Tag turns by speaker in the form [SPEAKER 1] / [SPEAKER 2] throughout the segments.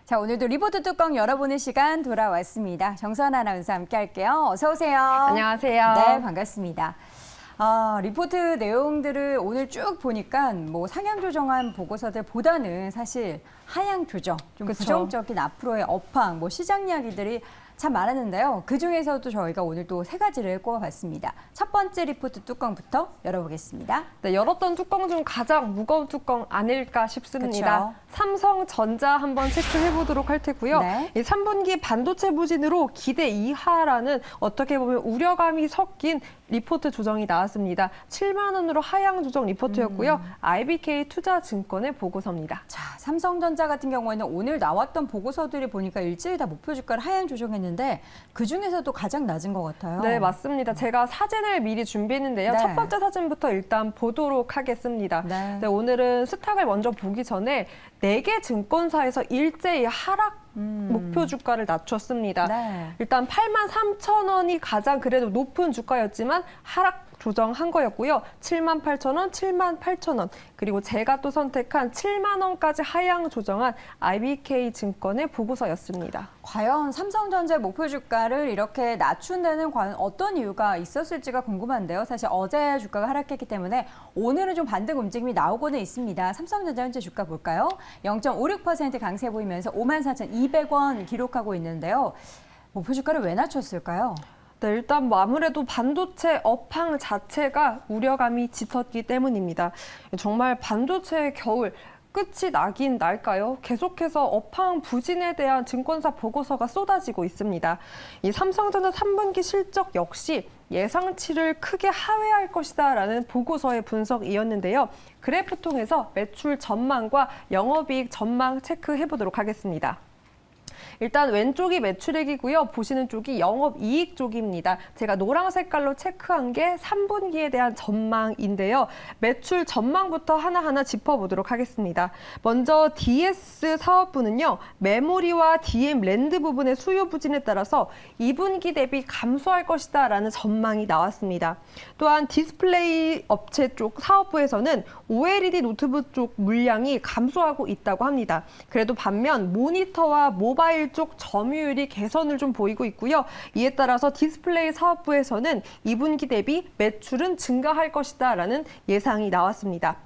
[SPEAKER 1] 자, 오늘도 리포트 뚜껑 열어보는 시간 돌아왔습니다. 정선 아나운서 함께 할게요. 어서 오세요.
[SPEAKER 2] 안녕하세요.
[SPEAKER 1] 네, 반갑습니다. 리포트 내용들을 오늘 쭉 보니까 뭐 상향 조정한 보고서들보다는 사실 하향 조정, 좀
[SPEAKER 2] 그쵸.
[SPEAKER 1] 부정적인 앞으로의 업황, 뭐 시장 이야기들이 참 많았는데요. 그중에서도 저희가 오늘 또 세 가지를 꼽아봤습니다. 첫 번째 리포트 뚜껑부터 열어보겠습니다.
[SPEAKER 2] 네, 열었던 뚜껑 중 가장 무거운 뚜껑 아닐까 싶습니다.
[SPEAKER 1] 그쵸.
[SPEAKER 2] 삼성전자 한번 체크해 보도록 할 테고요.
[SPEAKER 1] 네.
[SPEAKER 2] 이 3분기 반도체 부진으로 기대 이하라는 어떻게 보면 우려감이 섞인 리포트 조정이 나왔습니다. 7만 원으로 하향 조정 리포트였고요. IBK 투자증권의 보고서입니다.
[SPEAKER 1] 자, 삼성전자 같은 경우에는 오늘 나왔던 보고서들이 보니까 일제히 다 목표 주가를 하향 조정했는데 그중에서도 가장 낮은 것 같아요.
[SPEAKER 2] 네, 맞습니다. 제가 사진을 미리 준비했는데요.
[SPEAKER 1] 네.
[SPEAKER 2] 첫 번째 사진부터 일단 보도록 하겠습니다.
[SPEAKER 1] 네.
[SPEAKER 2] 네, 오늘은 스탁을 먼저 보기 전에 4개 증권사에서 일제히 하락 목표 주가를 낮췄습니다.
[SPEAKER 1] 네.
[SPEAKER 2] 일단 83,000원이 가장 그래도 높은 주가였지만 하락 조정한 거였고요. 78,000원, 78,000원, 그리고 제가 또 선택한 7만 원까지 하향 조정한 IBK 증권의 보고서였습니다.
[SPEAKER 1] 과연 삼성전자 목표 주가를 이렇게 낮춘 데는 과연 어떤 이유가 있었을지가 궁금한데요. 사실 어제 주가가 하락했기 때문에 오늘은 좀 반등 움직임이 나오고는 있습니다. 삼성전자 현재 주가 볼까요? 0.56% 강세 보이면서 54,200원 기록하고 있는데요. 목표 주가를 왜 낮췄을까요?
[SPEAKER 2] 네, 일단 아무래도 반도체 업황 자체가 우려감이 짙었기 때문입니다. 정말 반도체의 겨울 끝이 나긴 날까요? 계속해서 업황 부진에 대한 증권사 보고서가 쏟아지고 있습니다. 이 삼성전자 3분기 실적 역시 예상치를 크게 하회할 것이다라는 보고서의 분석이었는데요. 그래프 통해서 매출 전망과 영업이익 전망 체크해 보도록 하겠습니다. 일단 왼쪽이 매출액이고요. 보시는 쪽이 영업이익 쪽입니다. 제가 노랑 색깔로 체크한 게 3분기에 대한 전망인데요. 매출 전망부터 하나하나 짚어보도록 하겠습니다. 먼저 DS 사업부는요. 메모리와 DM 랜드 부분의 수요 부진에 따라서 2분기 대비 감소할 것이다 라는 전망이 나왔습니다. 또한 디스플레이 업체 쪽 사업부에서는 OLED 노트북 쪽 물량이 감소하고 있다고 합니다. 그래도 반면 모니터와 모바일 쪽 점유율이 개선을 좀 보이고 있고요. 이에 따라서 디스플레이 사업부에서는 2분기 대비 매출은 증가할 것이다라는 예상이 나왔습니다.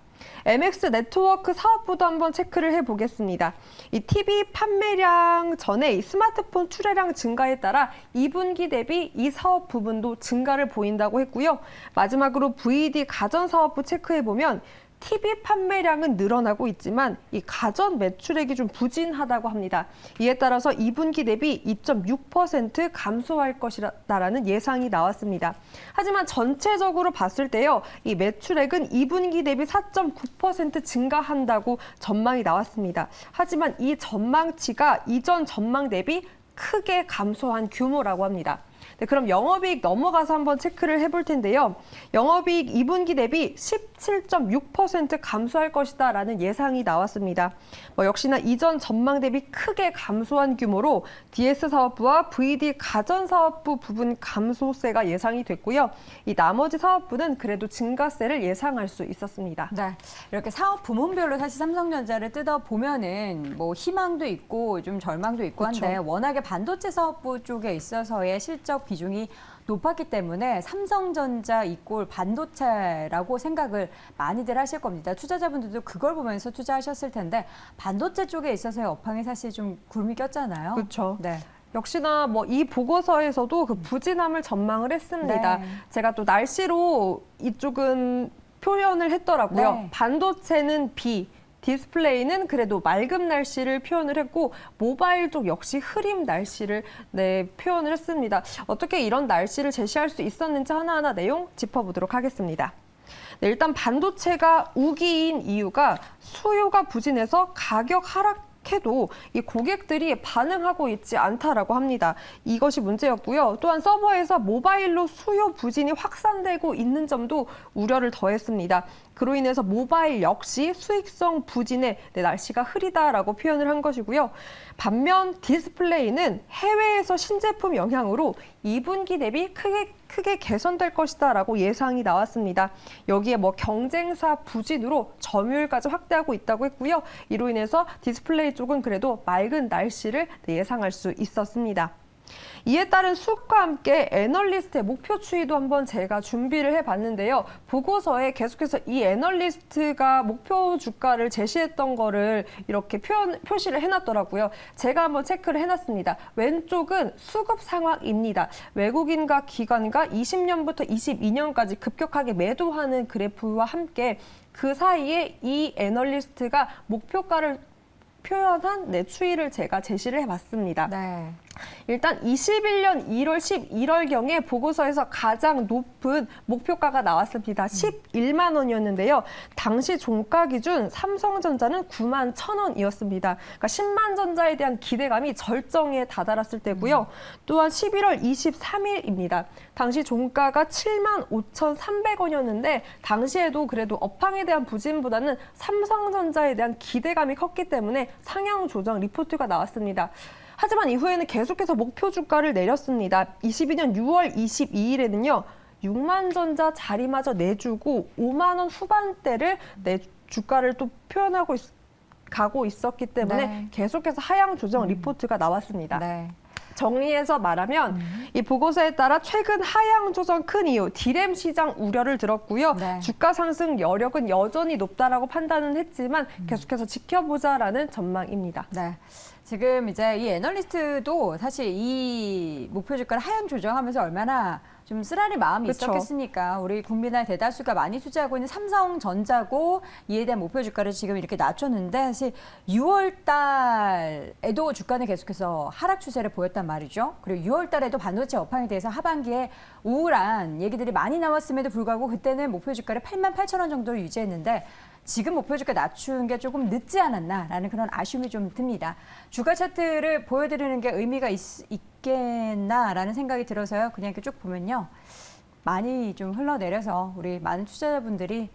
[SPEAKER 2] MX 네트워크 사업부도 한번 체크를 해보겠습니다. 이 TV 판매량 전에 이 스마트폰 출하량 증가에 따라 2분기 대비 이 사업 부분도 증가를 보인다고 했고요. 마지막으로 VD 가전 사업부 체크해보면 TV 판매량은 늘어나고 있지만 이 가전 매출액이 좀 부진하다고 합니다. 이에 따라서 2분기 대비 2.6% 감소할 것이라는 예상이 나왔습니다. 하지만 전체적으로 봤을 때요, 이 매출액은 2분기 대비 4.9% 증가한다고 전망이 나왔습니다. 하지만 이 전망치가 이전 전망 대비 크게 감소한 규모라고 합니다. 네, 그럼 영업이익 넘어가서 한번 체크를 해볼 텐데요. 영업이익 2분기 대비 17.6% 감소할 것이다라는 예상이 나왔습니다. 역시나 이전 전망 대비 크게 감소한 규모로 DS 사업부와 VD 가전 사업부 부분 감소세가 예상이 됐고요. 이 나머지 사업부는 그래도 증가세를 예상할 수 있었습니다.
[SPEAKER 1] 네, 이렇게 사업 부문별로 사실 삼성전자를 뜯어보면은 뭐 희망도 있고 좀 절망도 있고
[SPEAKER 2] 그쵸.
[SPEAKER 1] 한데 워낙에 반도체 사업부 쪽에 있어서의 실적 비중이 높았기 때문에 삼성전자 이꼴 반도체라고 생각을 많이들 하실 겁니다. 투자자분들도 그걸 보면서 투자하셨을 텐데 반도체 쪽에 있어서의 업황이 사실 좀 굴미 꼈잖아요.
[SPEAKER 2] 그렇죠.
[SPEAKER 1] 네.
[SPEAKER 2] 역시나 이 보고서에서도 그 부진함을 전망을 했습니다.
[SPEAKER 1] 네.
[SPEAKER 2] 제가 또 날씨로 이쪽은 표현을 했더라고요.
[SPEAKER 1] 네.
[SPEAKER 2] 반도체는 비, 디스플레이는 그래도 맑은 날씨를 표현을 했고 모바일 쪽 역시 흐림 날씨를 표현을 했습니다. 어떻게 이런 날씨를 제시할 수 있었는지 하나하나 내용 짚어보도록 하겠습니다. 네, 일단 반도체가 우기인 이유가 수요가 부진해서 가격 하락해도 이 고객들이 반응하고 있지 않다라고 합니다. 이것이 문제였고요. 또한 서버에서 모바일로 수요 부진이 확산되고 있는 점도 우려를 더했습니다. 그로 인해서 모바일 역시 수익성 부진에 날씨가 흐리다라고 표현을 한 것이고요. 반면 디스플레이는 해외에서 신제품 영향으로 2분기 대비 크게 개선될 것이다라고 예상이 나왔습니다. 여기에 경쟁사 부진으로 점유율까지 확대하고 있다고 했고요. 이로 인해서 디스플레이 쪽은 그래도 맑은 날씨를 예상할 수 있었습니다. 이에 따른 수급과 함께 애널리스트의 목표 추이도 한번 제가 준비를 해봤는데요. 보고서에 계속해서 이 애널리스트가 목표 주가를 제시했던 거를 이렇게 표시를 해놨더라고요. 제가 한번 체크를 해놨습니다. 왼쪽은 수급 상황입니다. 외국인과 기관가 20년부터 22년까지 급격하게 매도하는 그래프와 함께 그 사이에 이 애널리스트가 목표가를 표현한 추이를 제가 제시를 해봤습니다.
[SPEAKER 1] 네.
[SPEAKER 2] 일단 21년 1월 11월경에 보고서에서 가장 높은 목표가가 나왔습니다. 11만 원이었는데요. 당시 종가 기준 삼성전자는 9만 1,000원이었습니다. 그러니까 10만 전자에 대한 기대감이 절정에 다다랐을 때고요. 또한 11월 23일입니다. 당시 종가가 7만 5,300원이었는데 당시에도 그래도 업황에 대한 부진보다는 삼성전자에 대한 기대감이 컸기 때문에 상향 조정 리포트가 나왔습니다. 하지만 이후에는 계속해서 목표 주가를 내렸습니다. 22년 6월 22일에는요. 6만 전자 자리마저 내주고 5만 원 후반대를 주가를 또 표현하고 가고 있었기 때문에
[SPEAKER 1] 네.
[SPEAKER 2] 계속해서 하향 조정 리포트가 나왔습니다.
[SPEAKER 1] 네.
[SPEAKER 2] 정리해서 말하면 이 보고서에 따라 최근 하향 조정 큰 이유, 디램 시장 우려를 들었고요.
[SPEAKER 1] 네.
[SPEAKER 2] 주가 상승 여력은 여전히 높다라고 판단은 했지만 계속해서 지켜보자라는 전망입니다.
[SPEAKER 1] 네. 지금 이제 이 애널리스트도 사실 이 목표 주가를 하향 조정하면서 얼마나 좀 쓰라릴 마음이
[SPEAKER 2] 그쵸.
[SPEAKER 1] 있었겠습니까? 우리 국민의 대다수가 많이 투자하고 있는 삼성전자고 이에 대한 목표 주가를 지금 이렇게 낮췄는데 사실 6월 달에도 주가는 계속해서 하락 추세를 보였단 말이죠. 그리고 6월 달에도 반도체 업황에 대해서 하반기에 우울한 얘기들이 많이 나왔음에도 불구하고 그때는 목표 주가를 8만 8천 원 정도로 유지했는데 지금 목표 주가 낮춘 게 조금 늦지 않았나라는 그런 아쉬움이 좀 듭니다. 주가 차트를 보여드리는 게 의미가 있겠나라는 생각이 들어서요. 그냥 이렇게 쭉 보면요. 많이 좀 흘러내려서 우리 많은 투자자분들이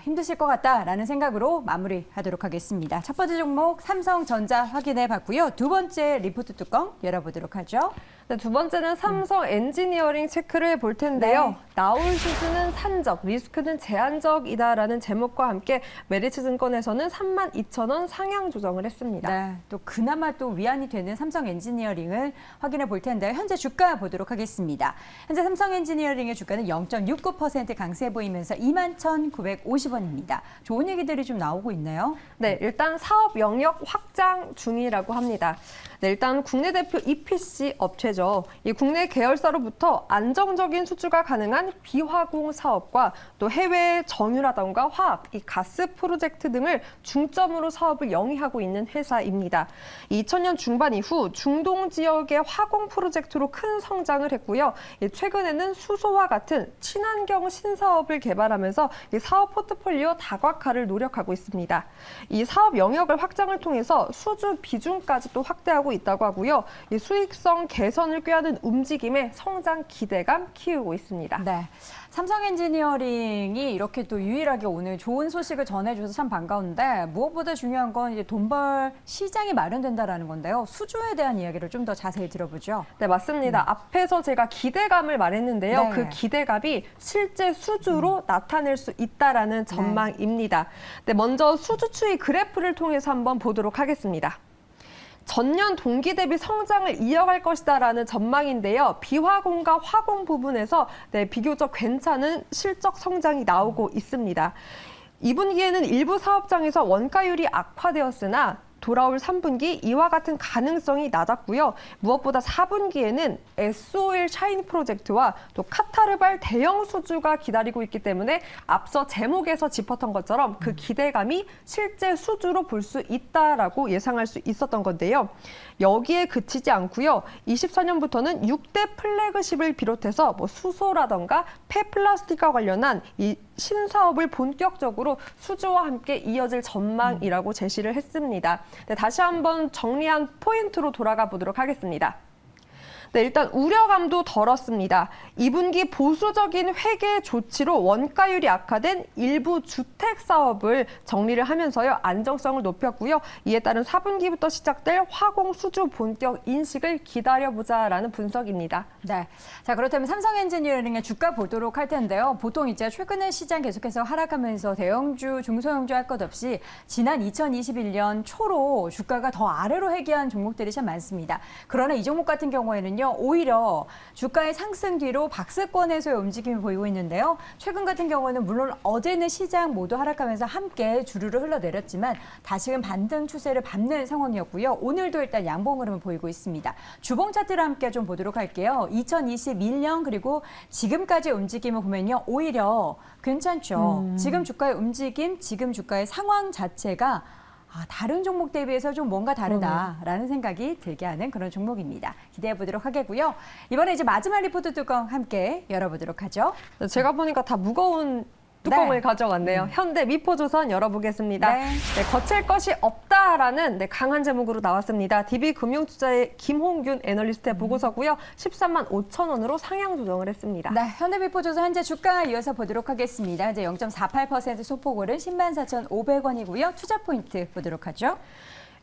[SPEAKER 1] 힘드실 것 같다라는 생각으로 마무리하도록 하겠습니다. 첫 번째 종목 삼성전자 확인해 봤고요. 두 번째 리포트 뚜껑 열어보도록 하죠.
[SPEAKER 2] 네, 두 번째는 삼성 엔지니어링 체크를 해볼 텐데요.
[SPEAKER 1] 네.
[SPEAKER 2] 나올 수준은 산적, 리스크는 제한적이다라는 제목과 함께 메리츠증권에서는 32,000원 상향 조정을 했습니다.
[SPEAKER 1] 네, 또 그나마 또 위안이 되는 삼성 엔지니어링을 확인해 볼 텐데요. 현재 주가 보도록 하겠습니다. 현재 삼성 엔지니어링의 주가는 0.69% 강세 보이면서 21,950원입니다. 좋은 얘기들이 좀 나오고 있네요.
[SPEAKER 2] 네, 일단 사업 영역 확장 중이라고 합니다. 네, 일단 국내 대표 EPC 업체죠. 이 국내 계열사로부터 안정적인 수주가 가능한 비화공 사업과 또 해외 정유라던가 화학, 이 가스 프로젝트 등을 중점으로 사업을 영위하고 있는 회사입니다. 2000년 중반 이후 중동 지역의 화공 프로젝트로 큰 성장을 했고요. 최근에는 수소와 같은 친환경 신사업을 개발하면서 이 사업 포트폴리오 다각화를 노력하고 있습니다. 이 사업 영역을 확장을 통해서 수주 비중까지 또 확대하고 있다고 하고요. 이 수익성 개선을 꾀하는 움직임에 성장 기대감 키우고 있습니다.
[SPEAKER 1] 네, 삼성 엔지니어링이 이렇게 또 유일하게 오늘 좋은 소식을 전해줘서 참 반가운데 무엇보다 중요한 건 이제 돈 벌 시장이 마련된다라는 건데요. 수주에 대한 이야기를 좀 더 자세히 들어보죠.
[SPEAKER 2] 네, 맞습니다. 앞에서 제가 기대감을 말했는데요.
[SPEAKER 1] 네.
[SPEAKER 2] 그 기대감이 실제 수주로 나타낼 수 있다라는 전망입니다. 네, 먼저 수주 추이 그래프를 통해서 한번 보도록 하겠습니다. 전년 동기 대비 성장을 이어갈 것이다라는 전망인데요. 비화공과 화공 부분에서 비교적 괜찮은 실적 성장이 나오고 있습니다. 2분기에는 일부 사업장에서 원가율이 악화되었으나 돌아올 3분기 이와 같은 가능성이 낮았고요. 무엇보다 4분기에는 SOL 샤인 프로젝트와 또 카타르발 대형 수주가 기다리고 있기 때문에 앞서 제목에서 짚었던 것처럼 그 기대감이 실제 수주로 볼 수 있다라고 예상할 수 있었던 건데요. 여기에 그치지 않고요. 24년부터는 6대 플래그십을 비롯해서 수소라던가 폐플라스틱과 관련한 이 신사업을 본격적으로 수주와 함께 이어질 전망이라고 제시를 했습니다. 네, 다시 한번 정리한 포인트로 돌아가 보도록 하겠습니다. 네, 일단 우려감도 덜었습니다. 2분기 보수적인 회계 조치로 원가율이 악화된 일부 주택 사업을 정리를 하면서요. 안정성을 높였고요. 이에 따른 4분기부터 시작될 화공 수주 본격 인식을 기다려보자라는 분석입니다.
[SPEAKER 1] 네. 자, 그렇다면 삼성 엔지니어링의 주가 보도록 할 텐데요. 보통 이제 최근에 시장 계속해서 하락하면서 대형주, 중소형주 할 것 없이 지난 2021년 초로 주가가 더 아래로 회귀한 종목들이 참 많습니다. 그러나 이 종목 같은 경우에는요. 오히려 주가의 상승 뒤로 박스권에서의 움직임을 보이고 있는데요. 최근 같은 경우는 물론 어제는 시장 모두 하락하면서 함께 주류로 흘러내렸지만 다시금 반등 추세를 밟는 상황이었고요. 오늘도 일단 양봉 흐름을 보이고 있습니다. 주봉 차트를 함께 좀 보도록 할게요. 2021년 그리고 지금까지 움직임을 보면요. 오히려 괜찮죠. 지금 주가의 움직임, 지금 주가의 상황 자체가 다른 종목 대비해서 좀 뭔가 다르다라는 생각이 들게 하는 그런 종목입니다. 기대해 보도록 하겠고요. 이번에 이제 마지막 리포트 뚜껑 함께 열어보도록 하죠.
[SPEAKER 2] 제가 보니까 다 무거운 뚜껑을
[SPEAKER 1] 네.
[SPEAKER 2] 가져왔네요. 현대 미포조선 열어보겠습니다.
[SPEAKER 1] 네.
[SPEAKER 2] 네, 거칠 것이 없다라는 강한 제목으로 나왔습니다. DB금융투자의 김홍균 애널리스트의 보고서고요. 13만 5천 원으로 상향 조정을 했습니다.
[SPEAKER 1] 네, 현대비포조선 현재 주가 이어서 보도록 하겠습니다. 이제 0.48% 소폭 오른 104,500원이고요. 투자 포인트 보도록 하죠.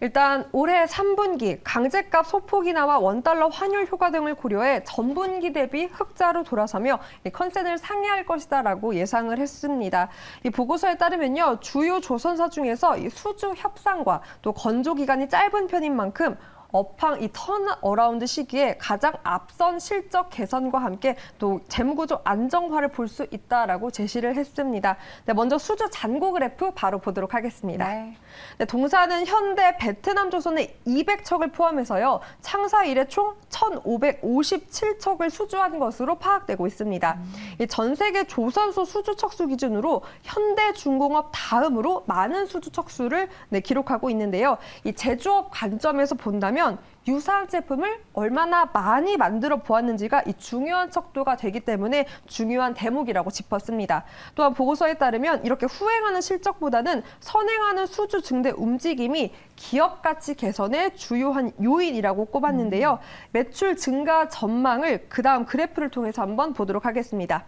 [SPEAKER 2] 일단 올해 3분기 강제값 소폭이 나와 원달러 환율 효과 등을 고려해 전분기 대비 흑자로 돌아서며 컨센을 상회할 것이다라고 예상을 했습니다. 이 보고서에 따르면요, 주요 조선사 중에서 이 수주 협상과 또 건조 기간이 짧은 편인 만큼 업황 이 턴어라운드 시기에 가장 앞선 실적 개선과 함께 또 재무구조 안정화를 볼 수 있다라고 제시를 했습니다. 네, 먼저 수주 잔고 그래프 바로 보도록 하겠습니다.
[SPEAKER 1] 네.
[SPEAKER 2] 네, 동사는 현대 베트남조선의 200척을 포함해서요. 창사 이래 총 1,557척을 수주한 것으로 파악되고 있습니다. 이 전 세계 조선소 수주 척수 기준으로 현대중공업 다음으로 많은 수주 척수를 기록하고 있는데요. 이 제조업 관점에서 본다면 유사한 제품을 얼마나 많이 만들어 보았는지가 이 중요한 척도가 되기 때문에 중요한 대목이라고 짚었습니다. 또한 보고서에 따르면 이렇게 후행하는 실적보다는 선행하는 수주 증대 움직임이 기업 가치 개선의 주요한 요인이라고 꼽았는데요. 매출 증가 전망을 그다음 그래프를 통해서 한번 보도록 하겠습니다.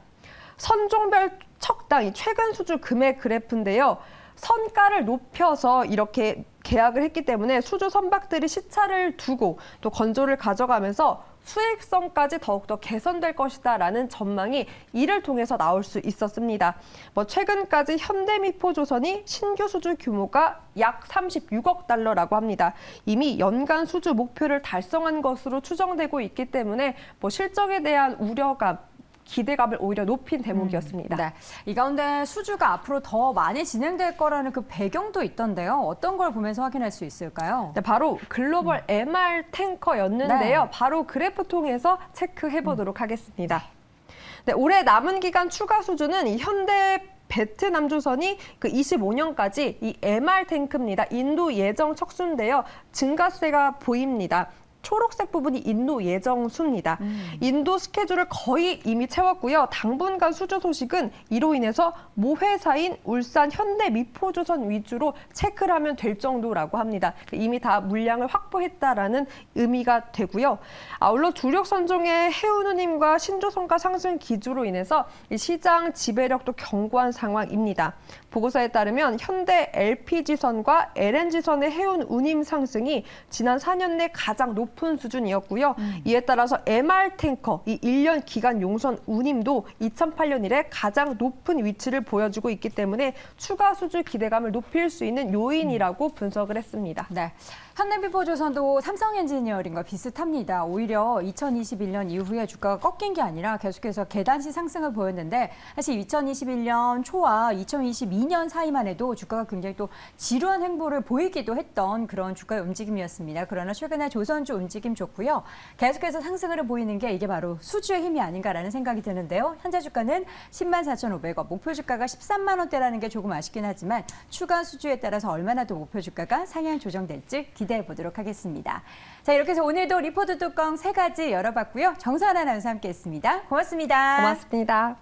[SPEAKER 2] 선종별 척당 이 최근 수주 금액 그래프인데요. 선가를 높여서 이렇게 계약을 했기 때문에 수주 선박들이 시차를 두고 또 건조를 가져가면서 수익성까지 더욱더 개선될 것이다라는 전망이 이를 통해서 나올 수 있었습니다. 최근까지 현대미포조선이 신규 수주 규모가 약 36억 달러라고 합니다. 이미 연간 수주 목표를 달성한 것으로 추정되고 있기 때문에 실적에 대한 우려감, 기대감을 오히려 높인 대목이었습니다.
[SPEAKER 1] 네. 이 가운데 수주가 앞으로 더 많이 진행될 거라는 그 배경도 있던데요. 어떤 걸 보면서 확인할 수 있을까요?
[SPEAKER 2] 네, 바로 글로벌 MR 탱커였는데요.
[SPEAKER 1] 네.
[SPEAKER 2] 바로 그래프 통해서 체크해 보도록 하겠습니다. 네, 올해 남은 기간 추가 수주는 이 현대 베트남조선이 그 25년까지 이 MR 탱크입니다. 인도 예정 척수인데요. 증가세가 보입니다. 초록색 부분이 인도 예정수입니다. 인도 스케줄을 거의 이미 채웠고요. 당분간 수주 소식은 이로 인해서 모회사인 울산 현대미포조선 위주로 체크를 하면 될 정도라고 합니다. 이미 다 물량을 확보했다라는 의미가 되고요. 아울러 주력 선종의 해운우님과 신조선가 상승 기조로 인해서 이 시장 지배력도 견고한 상황입니다. 보고서에 따르면 현대 LPG선과 LNG선의 해운 운임 상승이 지난 4년 내 가장 높은 수준이었고요. 이에 따라서 MR 탱커, 이 1년 기간 용선 운임도 2008년 이래 가장 높은 위치를 보여주고 있기 때문에 추가 수주 기대감을 높일 수 있는 요인이라고 분석을 했습니다.
[SPEAKER 1] 네. 현대미포조선도 삼성 엔지니어링과 비슷합니다. 오히려 2021년 이후에 주가가 꺾인 게 아니라 계속해서 계단식 상승을 보였는데 사실 2021년 초와 2022년 사이만 해도 주가가 굉장히 또 지루한 행보를 보이기도 했던 그런 주가의 움직임이었습니다. 그러나 최근에 조선주 움직임 좋고요. 계속해서 상승을 보이는 게 이게 바로 수주의 힘이 아닌가라는 생각이 드는데요. 현재 주가는 104,500원, 목표 주가가 13만 원대라는 게 조금 아쉽긴 하지만 추가 수주에 따라서 얼마나 더 목표 주가가 상향 조정될지 기대해 보도록 하겠습니다. 자, 이렇게 해서 오늘도 리포트 뚜껑 3가지 열어봤고요. 정선 아나운서 함께했습니다. 고맙습니다.
[SPEAKER 2] 고맙습니다.